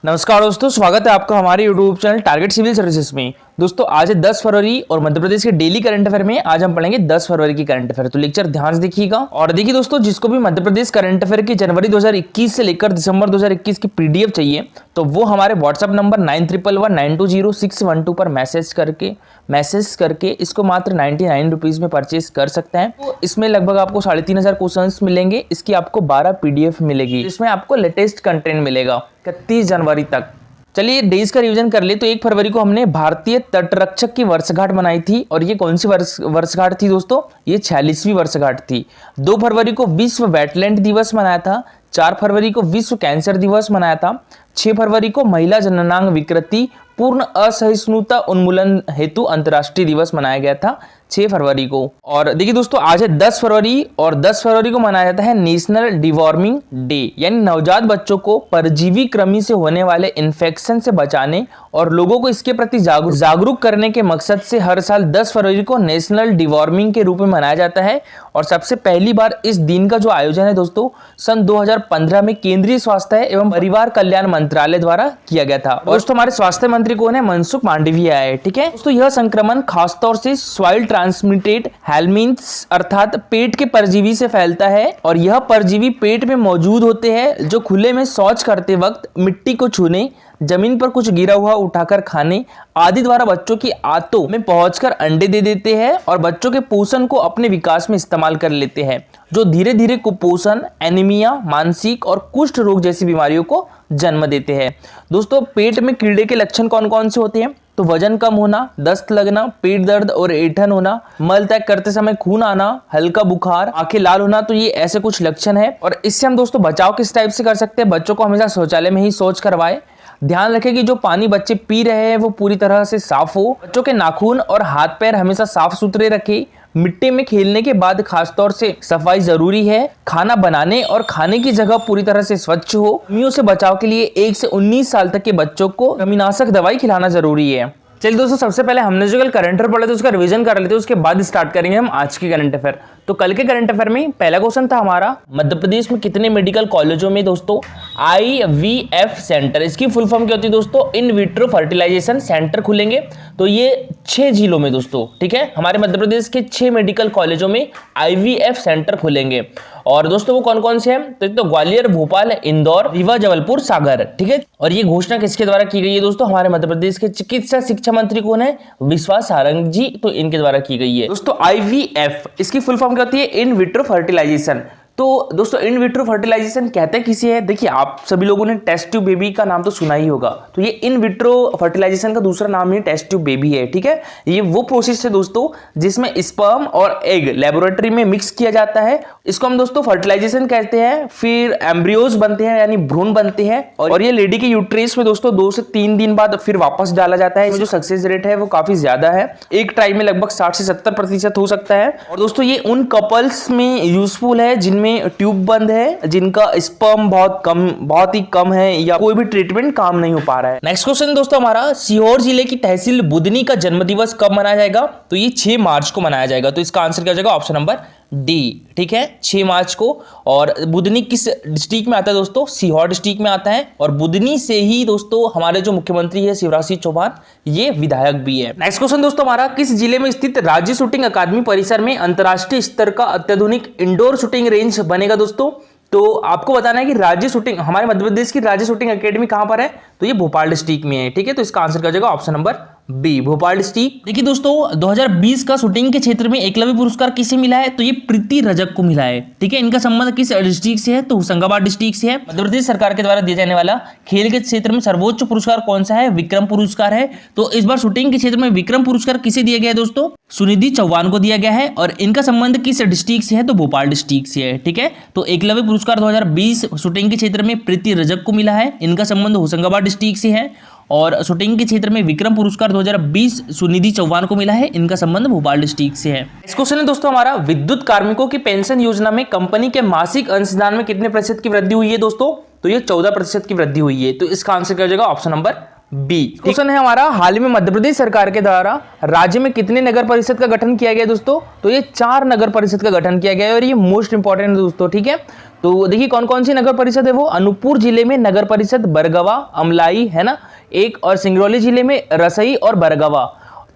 नमस्कार दोस्तों, स्वागत है आपका हमारे YouTube channel target civil services में। दोस्तों आज है 10 फरवरी और मध्य प्रदेश के डेली करंट अफेयर में आज हम पढ़ेंगे 10 फरवरी की करंट अफेयर। तो लेक्चर ध्यान से देखिएगा। और देखिए दोस्तों, जिसको भी मध्य प्रदेश करंट अफेयर की जनवरी 2021 से लेकर दिसंबर 2021 की पीडीएफ चाहिए तो वो हमारे व्हाट्सएप नंबर 9111920612 पर मैसेज करके इसको मात्र 99 रुपीज में परचेज कर सकते हैं। तो इसमें लगभग आपको 3500 क्वेश्चंस मिलेंगे। इसकी आपको 12 पीडीएफ मिलेगी, इसमें आपको लेटेस्ट कंटेंट मिलेगा 31 जनवरी तक। चलिए डेज का रिवीजन कर ले। तो 1 फरवरी को हमने भारतीय तटरक्षक की वर्षगांठ मनाई थी और ये कौन सी वर्षगांठ थी दोस्तों? ये 46वीं वर्षगांठ थी। 2 फरवरी को विश्व वेटलैंड दिवस मनाया था। 4 फरवरी को विश्व कैंसर दिवस मनाया था। 6 फरवरी को महिला जननांग विकृति पूर्ण असहिष्णुता उन्मूलन हेतु अंतर्राष्ट्रीय दिवस मनाया गया था 6 फरवरी को। और देखिए दोस्तों, आज है 10 फरवरी और 10 फरवरी को मनाया जाता है नेशनल डिवॉर्मिंग डे, यानी नवजात बच्चों को परजीवी कृमि से होने वाले इन्फेक्शन से बचाने और लोगों को इसके प्रति जागरूक करने के मकसद से हर साल 10 फरवरी को नेशनल डिवॉर्मिंग के रूप में मनाया जाता है। और सबसे पहली बार इस दिन का जो आयोजन है दोस्तों सन 2015 में केंद्रीय स्वास्थ्य एवं परिवार कल्याण मंत्रालय द्वारा किया गया था। दोस्तों हमारे स्वास्थ्य मंत्री कौन है? मनसुख मांडविया है। ठीक है दोस्तों, यह संक्रमण खासतौर से सॉइल ट्रांसमिटेड हेलमिंथ्स अर्थात पेट के परजीवी से फैलता है और यह परजीवी पेट में मौजूद होते हैं जो खुले में शौच करते वक्त, मिट्टी को छूने, जमीन पर कुछ गिरा हुआ उठाकर खाने आदि द्वारा बच्चों की आंतों में पहुंचकर अंडे दे देते हैं और बच्चों के पोषण को अपने विकास में इस्तेमाल कर लेते हैं, जो धीरे धीरे कुपोषण, एनीमिया, मानसिक और कुष्ठ रोग जैसी बीमारियों को जन्म देते हैं। दोस्तों पेट में कीड़े के लक्षण कौन कौन से होते हैं? तो वजन कम होना, दस्त लगना, पेट दर्द और ऐंठन होना, मल त्याग करते समय खून आना, हल्का बुखार, आंखें लाल होना। तो ये ऐसे कुछ लक्षण है। और इससे हम दोस्तों बचाव किस टाइप से कर सकते हैं? बच्चों को हमेशा शौचालय में ही शौच करवाएं। ध्यान रखें कि जो पानी बच्चे पी रहे हैं वो पूरी तरह से साफ हो। बच्चों के नाखून और हाथ पैर हमेशा साफ सुथरे रखें। मिट्टी में खेलने के बाद खासतौर से सफाई जरूरी है। खाना बनाने और खाने की जगह पूरी तरह से स्वच्छ हो। कृमियों से बचाव के लिए 1 से 19 साल तक के बच्चों को कृमिनाशक दवाई खिलाना जरूरी है। चलिए दोस्तों, सबसे पहले हमने जो कल करंट अफेयर पढ़ा था उसका रिवीजन कर लेते हैं, उसके बाद स्टार्ट करेंगे हम आज की करंट अफेयर। तो कल के करंट अफेयर में पहला क्वेश्चन था हमारा, मध्य प्रदेश में कितने मेडिकल कॉलेजों में दोस्तों IVF सेंटर, इसकी फुल फॉर्म क्या होती है दोस्तों? इन विट्रो फर्टिलाइजेशन सेंटर खुलेंगे। तो ये 6 जिलों में दोस्तों, ठीक है, हमारे मध्य प्रदेश के 6 मेडिकल कॉलेजों में IVF सेंटर खुलेंगे। और दोस्तों वो कौन कौन से हैं? तो एक तो ग्वालियर, भोपाल, इंदौर, रीवा, जबलपुर, सागर। ठीक है, और ये घोषणा किसके द्वारा की गई है दोस्तों? हमारे मध्य प्रदेश के चिकित्सा शिक्षा मंत्री कौन है? विश्वास सारंग जी, तो इनके द्वारा की गई है। दोस्तों IVF इसकी फुल फॉर्म क्या होती है? In vitro fertilisation. तो दोस्तों इन विट्रो फर्टिलाइजेशन कहते हैं किसे है? देखिए आप सभी लोगों ने टेस्ट ट्यूब बेबी का नाम तो सुना ही होगा। तो ये इन विट्रो फर्टिलाइजेशन का दूसरा नाम ही टेस्ट ट्यूब बेबी है। ठीक है, ये वो प्रोसेस है दोस्तों जिसमें स्पर्म और एग लेबोरेटरी में मिक्स किया जाता है। इसको हम दोस्तों फर्टिलाइजेशन कहते हैं। फिर एम्ब्रियोज बनते हैं यानी भ्रूण बनते हैं और ये लेडी के यूट्रेस में दोस्तों 2 से 3 दिन बाद फिर वापस डाला जाता है। जो सक्सेस रेट है वो काफी ज्यादा है, एक ट्राई में लगभग 60 से 70% हो सकता है। और दोस्तों ये उन कपल्स में यूजफुल है जिनमें ट्यूब बंद है, जिनका स्पर्म बहुत ही कम है या कोई भी ट्रीटमेंट काम नहीं हो पा रहा है। नेक्स्ट क्वेश्चन दोस्तों हमारा, सीहोर जिले की तहसील बुधनी का जन्मदिवस कब मनाया जाएगा? तो ये 6 मार्च को मनाया जाएगा। तो इसका आंसर क्या हो जाएगा? Option number D. ठीक है, 6 मार्च को। और बुधनी किस डिस्ट्रिक्ट में आता है दोस्तों? सीहोर डिस्ट्रिक्ट में आता है। और बुधनी से ही दोस्तों हमारे जो मुख्यमंत्री है शिवराज सिंह चौहान, ये विधायक भी है। नेक्स्ट क्वेश्चन दोस्तों हमारा, किस जिले में स्थित राज्य शूटिंग अकादमी परिसर में अंतरराष्ट्रीय स्तर का अत्याधुनिक इंडोर शूटिंग रेंज बनेगा दोस्तों? तो आपको बताना है कि राज्य शूटिंग, हमारे मध्य प्रदेश की राज्य शूटिंग अकेडमी कहां पर है? तो ये भोपाल डिस्ट्रिक्ट में है। ठीक है, तो इसका आंसर क्या हो जाएगा? Option number b, Bhopal district. देखिए दोस्तों 2020 का शूटिंग के क्षेत्र में एकलव्य पुरस्कार किसे मिला है? तो ये प्रीति रजक को मिला है। ठीक है, इनका संबंध किस डिस्ट्रिक्ट से है? तो होशंगाबाद डिस्ट्रिक्ट से है। मध्य प्रदेश सरकार के द्वारा दिया जाने वाला खेल के क्षेत्र में सर्वोच्च पुरस्कार कौन सा है? विक्रम पुरस्कार है। तो इस बार शूटिंग के क्षेत्र में विक्रम पुरस्कार किसे दिया गया है दोस्तों? सुनिधि चौहान को दिया गया है। और इनका संबंध किस डिस्ट्रिक्ट से है? तो भोपाल डिस्ट्रिक्ट से है। ठीक है, तो एकलव्य पुरस्कार 2020 शूटिंग के क्षेत्र में प्रीति रजक को मिला है। इनका संबंध होशंगाबाद डिस्ट्रिक्ट से है। और शूटिंग के क्षेत्र में विक्रम पुरस्कार 2020 सुनिधि चौहान को मिला है। इनका संबंध भोपाल डिस्ट्रिक्ट से है। इस क्वेश्चन है दोस्तों हमारा, विद्युत कार्मिकों की पेंशन योजना में कंपनी के मासिक अंशदान में कितने प्रतिशत की वृद्धि हुई है दोस्तों? तो ये 14% की वृद्धि हुई है। तो इसका आंसर क्या हो जाएगा? Option number B. क्वेश्चन है हमारा, हाल ही में मध्य प्रदेश सरकार के द्वारा राज्य में कितने नगर परिषद का गठन किया गया दोस्तों? तो ये 4 नगर परिषद का गठन किया गया है और ये मोस्ट इंपॉर्टेंट है दोस्तों, ठीक है। तो देखिए कौन कौन सी नगर परिषद है वो। अनूपपुर जिले में नगर परिषद बरगवा अमलाई है ना एक, और सिंगरौली जिले में रसई और बरगवा,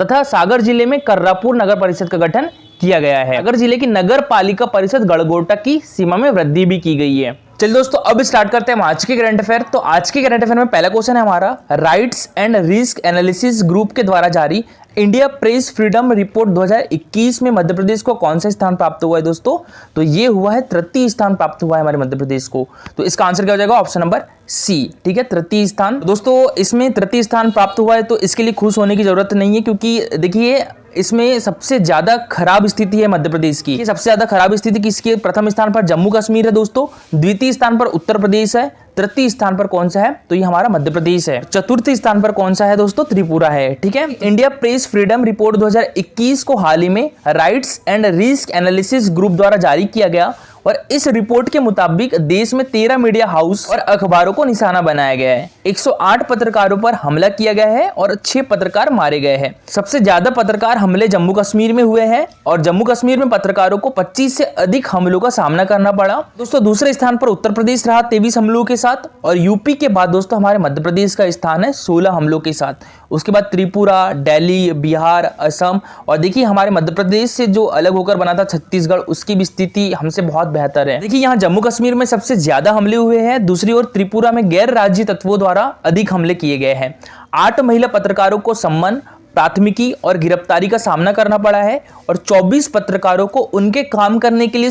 तथा सागर जिले में कर्रापुर नगर परिषद का गठन किया गया है। सागर जिले की नगर पालिका परिषद गड़गोटा की सीमा में वृद्धि भी की गई है। चलिए दोस्तों अब स्टार्ट करते हैं हम आज के करंट अफेयर। तो आज के करंट अफेयर में पहला क्वेश्चन है हमारा, rights and risk analysis group के द्वारा जारी इंडिया प्रेस फ्रीडम रिपोर्ट 2021 में मध्य प्रदेश को कौन सा स्थान प्राप्त हुआ है दोस्तों? तो ये हुआ है तृतीय स्थान प्राप्त हुआ है हमारे मध्य प्रदेश को। तो इसका आंसर क्या हो जाएगा? ऑप्शन नंबर सी, ठीक है, तृतीय स्थान। दोस्तों इसमें तृतीय स्थान प्राप्त हुआ है तो इसके लिए खुश होने की जरूरत नहीं है, क्योंकि देखिए इसमें सबसे ज्यादा खराब स्थिति है मध्य प्रदेश की। सबसे ज्यादा खराब स्थिति किसकी है? प्रथम स्थान पर जम्मू कश्मीर है दोस्तों, द्वितीय स्थान पर उत्तर प्रदेश है, तृतीय स्थान पर कौन सा है? तो ये हमारा मध्य प्रदेश है। चतुर्थ स्थान पर कौन सा है दोस्तों? त्रिपुरा है, ठीक है। इंडिया प्रेस फ्रीडम रिपोर्ट 2021 को हाल ही में rights and risk analysis group द्वारा जारी किया गया और इस रिपोर्ट के मुताबिक देश में 13 मीडिया हाउस और अखबारों को निशाना बनाया गया है। 108 पत्रकारों पर हमला किया गया है और 6 पत्रकार मारे गए हैं। सबसे ज्यादा पत्रकार हमले जम्मू कश्मीर में हुए हैं और जम्मू कश्मीर में पत्रकारों को 25 से अधिक हमलों का सामना करना पड़ा। दोस्तों दूसरे स्थान पर उत्तर प्रदेश रहा 23 हमलों के साथ, और यूपी के बाद दोस्तों हमारे मध्य प्रदेश का स्थान है 16 हमलों के साथ। उसके बाद त्रिपुरा, दिल्ली, बिहार, असम, और देखिए हमारे मध्य प्रदेश से जो अलग होकर बना था छत्तीसगढ़, उसकी भी स्थिति हमसे बहुत बेहतर है। देखिए यहाँ जम्मू कश्मीर में सबसे ज्यादा हमले हुए हैं, दूसरी ओर त्रिपुरा में गैर राज्य तत्वों द्वारा अधिक हमले किए गए हैं। 8 महिला पत्रकारों को सम्मान, प्राथमिकी और गिरफ्तारी का सामना करना पड़ा है और 24 पत्रकारों को उनके काम करने के लिए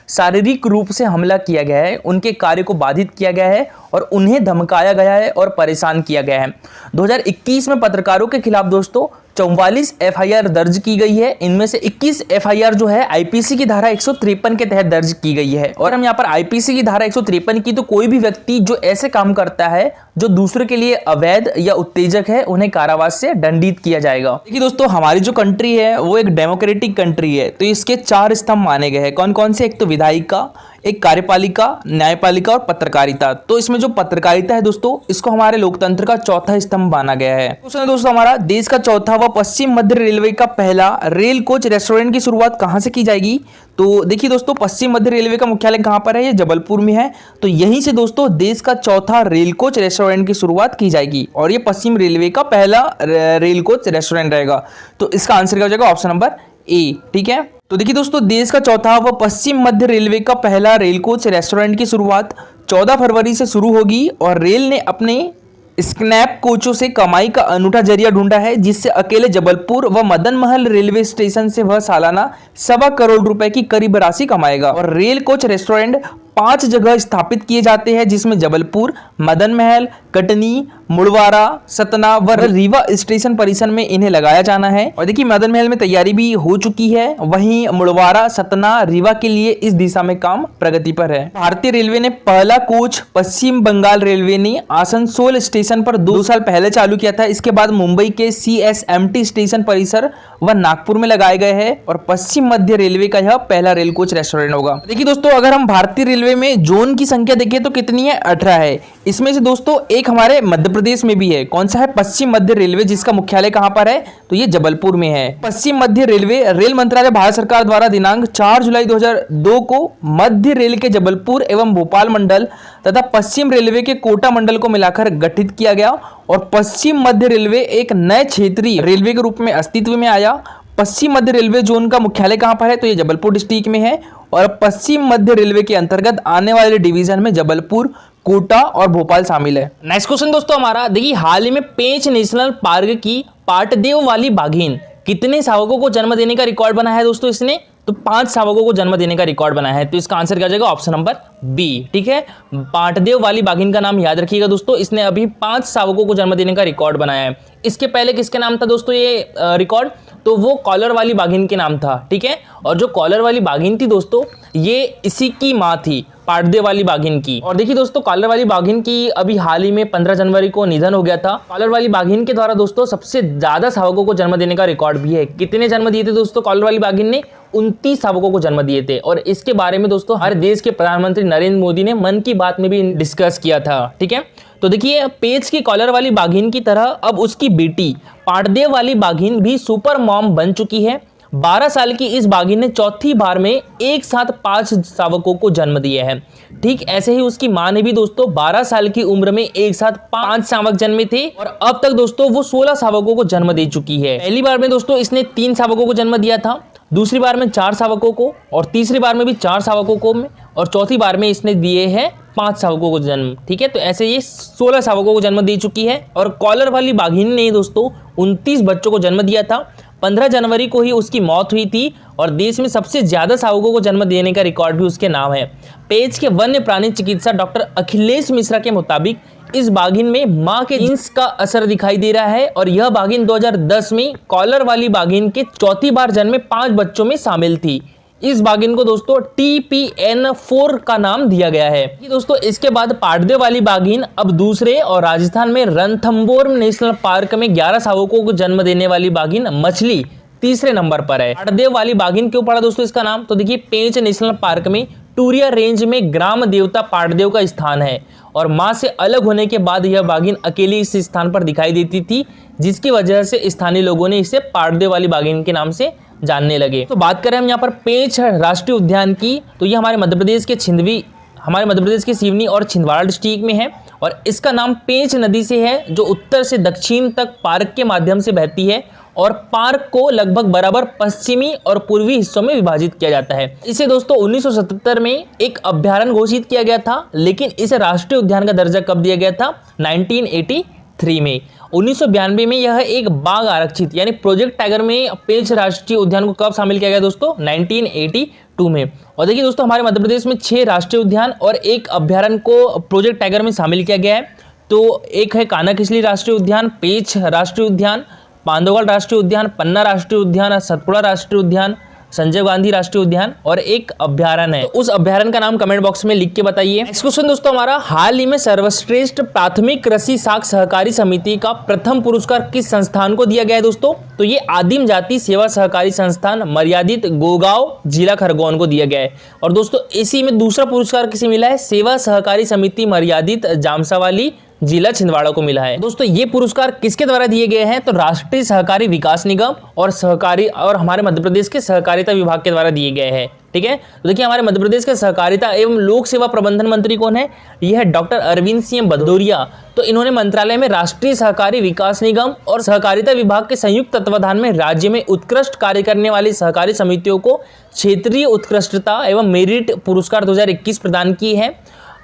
शारीरिक रूप से हमला किया गया है, उनके कार्य को बाधित किया गया है और उन्हें धमकाया गया है और परेशान किया गया है। 2021 में पत्रकारों के खिलाफ दोस्तों 44 एफआईआर दर्ज की गई है। इनमें से 21 एफआईआर जो है आईपीसी की धारा 153 के तहत दर्ज की गई है। और हम यहाँ पर आईपीसी की धारा 153 की, तो कोई भी व्यक्ति जो ऐसे काम करता है जो दूसरे के लिए अवैध या उत्तेजक है, उन्हें कारावास से दंडित किया जाएगा। देखिए दोस्तों हमारी जो कंट्री है वो एक डेमोक्रेटिक कंट्री है, तो इसके 4 स्तंभ माने गए हैं। कौन कौन से? एक तो विधायिका, एक कार्यपालिका, न्यायपालिका और पत्रकारिता। तो इसमें जो पत्रकारिता है दोस्तों, इसको हमारे लोकतंत्र का चौथा स्तंभ माना गया है। दोस्तों हमारा देश का चौथा व पश्चिम मध्य रेलवे का पहला रेल कोच रेस्टोरेंट की शुरुआत कहां से की जाएगी? तो देखिए दोस्तों पश्चिम मध्य रेलवे का मुख्यालय कहां पर है? ये जबलपुर में है। तो यहीं से दोस्तों देश का चौथा रेल कोच रेस्टोरेंट की शुरुआत की जाएगी और ये पश्चिम रेलवे का पहला रेल कोच रेस्टोरेंट रहेगा। तो इसका आंसर क्या हो जाएगा? ऑप्शन नंबर ए, ठीक है। तो देखिए दोस्तों देश का चौथा व पश्चिम मध्य रेलवे का पहला रेल कोच रेस्टोरेंट की शुरुआत 14 फरवरी से शुरू होगी और रेल ने अपने स्नैप कोचों से कमाई का अनूठा जरिया ढूंढा है, जिससे अकेले जबलपुर व मदन महल रेलवे स्टेशन से वह सालाना 1.25 करोड़ रुपए की करीब राशि कमाएगा। और रेल कोच रेस्टोरेंट 5 जगह स्थापित किए जाते हैं, जिसमें जबलपुर, मदन महल, कटनी, मुड़वारा, सतना व रीवा स्टेशन परिसर में इन्हें लगाया जाना है। और देखिए मदन महल में तैयारी भी हो चुकी है, वहीं मुड़वारा, सतना, रीवा के लिए इस दिशा में काम प्रगति पर है। भारतीय रेलवे ने पहला कोच पश्चिम बंगाल रेलवे ने आसनसोल स्टेशन पर 2 साल पहले चालू किया था। इसके बाद मुंबई के CSMT स्टेशन परिसर व नागपुर में लगाए गए हैं और पश्चिम मध्य रेलवे का यह पहला रेल कोच रेस्टोरेंट होगा। देखिए दोस्तों अगर हम भारतीय रेलवे में जोन की संख्या देखें तो कितनी है? 18 है। इसमें से दोस्तों एक हमारे मध्य प्रदेश में भी है। कौन सा है? पश्चिम मध्य रेलवे, जिसका मुख्यालय कहां पर है? तो ये जबलपुर में है। पश्चिम मध्य रेलवे रेल मंत्रालय भारत सरकार द्वारा दिनांक 4 जुलाई 2002 को मध्य रेल के जबलपुर एवं भोपाल मंडल तथा पश्चिम रेलवे के कोटा मंडल को मिलाकर गठित किया गया और पश्चिम मध्य रेलवे एक नए क्षेत्रीय रेलवे के रूप में अस्तित्व में आया। पश्चिम मध्य रेलवे जोन का मुख्यालय कहां पर है? तो ये जबलपुर डिस्ट्रिक्ट में है और पश्चिम मध्य रेलवे के अंतर्गत आने वाले डिवीजन में जबलपुर, कोटा और भोपाल शामिल है। नेक्स्ट क्वेश्चन दोस्तों हमारा, देखिए हाल ही में पेंच नेशनल पार्क की पाटदेव वाली बाघिन कितने शावकों को जन्म देने का रिकॉर्ड बनाया है दोस्तों? इसने तो 5 शावकों को जन्म देने का रिकॉर्ड बनाया है। तो इसका आंसर क्या हो जाएगा? ऑप्शन नंबर बी, ठीक है। पाटदेव वाली बाघिन का नाम याद रखिएगा दोस्तों, इसने अभी 5 शावकों को जन्म देने का रिकॉर्ड बनाया है। इसके पहले किसके नाम था दोस्तों ये रिकॉर्ड? तो वो कॉलर वाली बाघिन के नाम था, ठीक है। और जो कॉलर वाली बाघिन थी दोस्तों, ये इसी की माँ थी, पाटदेव वाली बाघिन की। और देखिए दोस्तों कॉलर वाली बाघिन की अभी हाल ही में 15 जनवरी को निधन हो गया था। कॉलर वाली बाघिन के द्वारा दोस्तों सबसे ज्यादा शावकों को जन्म देने का रिकॉर्ड भी है। कितने जन्म दिए थे दोस्तों कॉलर वाली बाघिन ने? 29 शावकों को जन्म दिए थे। और इसके बारे में दोस्तों हमारे देश के प्रधानमंत्री नरेंद्र मोदी ने मन की बात में भी डिस्कस किया था, ठीक है। तो देखिए पेज की कॉलर वाली बाघिन की तरह अब उसकी बेटी पांडदेव वाली बाघिन भी सुपर मॉम बन चुकी है। 12 साल की इस बाघिन ने चौथी बार में एक साथ 5 शावकों को जन्म दिया है। ठीक ऐसे ही उसकी मां ने भी दोस्तों 12 साल की उम्र में एक साथ 5 शावक जन्मे थे और अब तक दोस्तों वो 16 शावकों को जन्म दे चुकी है। पहली बार में दोस्तों इसने 3 शावकों को जन्म दिया था, दूसरी बार में 4 शावकों को और तीसरी बार में भी 4 शावकों को और चौथी बार में इसने दिए हैं 5 शावकों को जन्म। ठीक है, तो ऐसे ये 16 शावकों को जन्म दे चुकी है। और कॉलर वाली बाघिन ने दोस्तों 29 बच्चों को जन्म दिया था। 15 जनवरी को ही उसकी मौत हुई थी और देश में सबसे ज्यादा शावकों को जन्म देने का रिकॉर्ड भी उसके नाम है। पेज के वन्य प्राणी चिकित्सा डॉक्टर अखिलेश मिश्रा के मुताबिक इस बाघिन में मां के जीन्स का असर दिखाई दे रहा है और यह बाघिन 2010 में कॉलर वाली बाघिन के चौथी बार जन्मे 5 बच्चों में शामिल थी। इस बाघिन को दोस्तों TPN4 का नाम दिया गया है। दोस्तों इसके बाद पांडदेव वाली बाघिन अब दूसरे और राजस्थान में रणथंभौर नेशनल पार्क में 11 शावकों को जन्म देने वाली बाघिन मछली तीसरे नंबर पर है। पांडदेव वाली बाघिन क्यों पड़ा दोस्तों इसका नाम? तो देखिए पेंच नेशनल पार्क में टूरिया रेंज में ग्राम देवता पांडदेव का स्थान है और मां से अलग होने के बाद यह बाघिन अकेली इस स्थान पर दिखाई देती थी, जिसकी वजह से स्थानीय लोगों ने इसे पांडदेव वाली बाघिन के नाम से जानने लगे। तो बात करें हम यहाँ पर पेंच राष्ट्रीय उद्यान की, तो ये हमारे मध्य प्रदेश के सिवनी और छिंदवाड़ा डिस्ट्रिक्ट में है और इसका नाम पेंच नदी से है जो उत्तर से दक्षिण तक पार्क के माध्यम से बहती है और पार्क को लगभग बराबर पश्चिमी और पूर्वी हिस्सों में विभाजित किया जाता है। इसे दोस्तों 1977 में एक अभ्यारण्य घोषित किया गया था, लेकिन इसे राष्ट्रीय उद्यान का दर्जा कब दिया गया था? 1983 में। 1992 में यह एक बाघ आरक्षित यानी प्रोजेक्ट टाइगर में पेंच राष्ट्रीय उद्यान को कब शामिल किया गया दोस्तों? 1982 में। और देखिए दोस्तों हमारे मध्य प्रदेश में 6 राष्ट्रीय उद्यान और एक अभ्यारण्य को प्रोजेक्ट टाइगर में शामिल किया गया है। तो एक है कान्हा-किसली राष्ट्रीय उद्यान, पेंच राष्ट्रीय उद्यान, बांधवगढ़ राष्ट्रीय उद्यान, पन्ना राष्ट्रीय उद्यान, सतपुड़ा राष्ट्रीय उद्यान, संजय गांधी राष्ट्रीय उद्यान और एक अभ्यारण्य है। तो उस अभ्यारण्य का नाम कमेंट बॉक्स में लिख के बताइए। नेक्स्ट क्वेश्चन दोस्तों हमारा, हाल ही में सर्वश्रेष्ठ प्राथमिक कृषि साख सहकारी समिति का प्रथम पुरस्कार किस संस्थान को दिया गया है दोस्तों? तो ये आदिम जाति सेवा सहकारी संस्थान मर्यादित गोगांव जिला खरगोन को दिया गया है। और दोस्तों इसी में दूसरा पुरस्कार किसे मिला है? सेवा सहकारी समिति मर्यादित जामसावाली जिला छिंदवाड़ा को मिला है। दोस्तों ये पुरस्कार किसके द्वारा दिए गए हैं? तो राष्ट्रीय सहकारी विकास निगम और हमारे मध्य प्रदेश के सहकारिता विभाग के द्वारा दिए गए हैं। ठीक है, तो देखिए हमारे मध्य प्रदेश के सहकारिता एवं लोक सेवा प्रबंधन मंत्री कौन है? यह है डॉक्टर अरविंद सिंह भदौरिया। तो इन्होंने मंत्रालय में राष्ट्रीय सहकारी विकास निगम और सहकारिता विभाग के संयुक्त तत्वाधान में राज्य में उत्कृष्ट कार्य करने वाली सहकारी समितियों को क्षेत्रीय उत्कृष्टता एवं मेरिट पुरस्कार 2021 प्रदान किए हैं।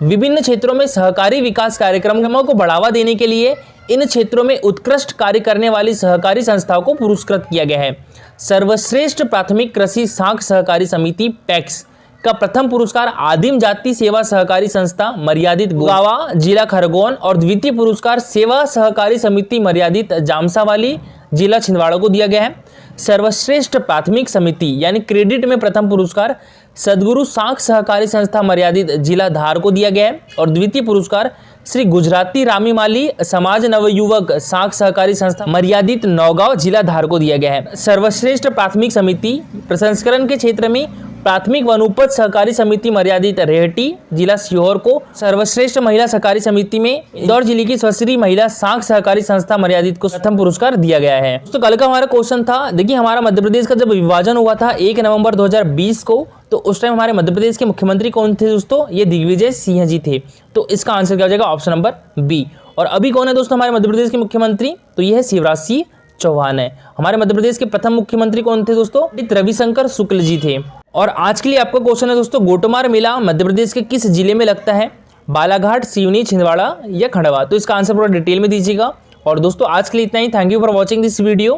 विभिन्न क्षेत्रों में सहकारी विकास कार्यक्रमों को बढ़ावा देने के लिए इन क्षेत्रों में उत्कृष्ट कार्य करने वाली सहकारी संस्थाओं को पुरस्कृत किया गया है। सर्वश्रेष्ठ प्राथमिक कृषि साख सहकारी समिति पैक्स का प्रथम पुरस्कार आदिम जाति सेवा सहकारी संस्था मर्यादित गोगावा जिला खरगोन और द्वितीय पुरस्कार सेवा सहकारी समिति मर्यादित जामसावाली जिला छिंदवाड़ा को दिया गया है। सर्वश्रेष्ठ प्राथमिक समिति यानी क्रेडिट में प्रथम पुरस्कार सदगुरु साख सहकारी संस्था मर्यादित जिला धार को दिया गया है और द्वितीय पुरस्कार श्री गुजराती रामीमाली समाज नवयुवक साख सहकारी संस्था मर्यादित नौगांव जिला धार को दिया गया है। सर्वश्रेष्ठ प्राथमिक समिति प्रसंस्करण के क्षेत्र में प्राथमिक वनोपज सहकारी समिति मर्यादित रेहटी जिला सीहोर को, सर्वश्रेष्ठ महिला सहकारी समिति में इंदौर जिले की स्वश्री महिला साख सहकारी संस्था मर्यादित को प्रथम पुरस्कार दिया गया है। तो कल का हमारा क्वेश्चन था, देखिए हमारा मध्य प्रदेश का जब विभाजन हुआ था 1 नवंबर 2020 को, तो उस टाइम हमारे मध्य प्रदेश के मुख्यमंत्री कौन थे दोस्तों? ये दिग्विजय सिंह जी थे। तो इसका आंसर क्या हो जाएगा? Option number b. और अभी कौन है दोस्तों हमारे मध्य प्रदेश के मुख्यमंत्री? तो ये है शिवराज सिंह चौहान है। हमारे मध्य प्रदेश के प्रथम मुख्यमंत्री कौन थे दोस्तों? रविशंकर शुक्ल जी थे। और आज के लिए आपका क्वेश्चन है दोस्तों, गोटमार मेला मध्य प्रदेश के किस जिले में लगता है? बालाघाट, सिवनी, छिंदवाड़ा या खंडवा? तो इसका आंसर पूरा डिटेल में दीजिएगा। और दोस्तों आज के लिए इतना ही। Thank you for watching this video.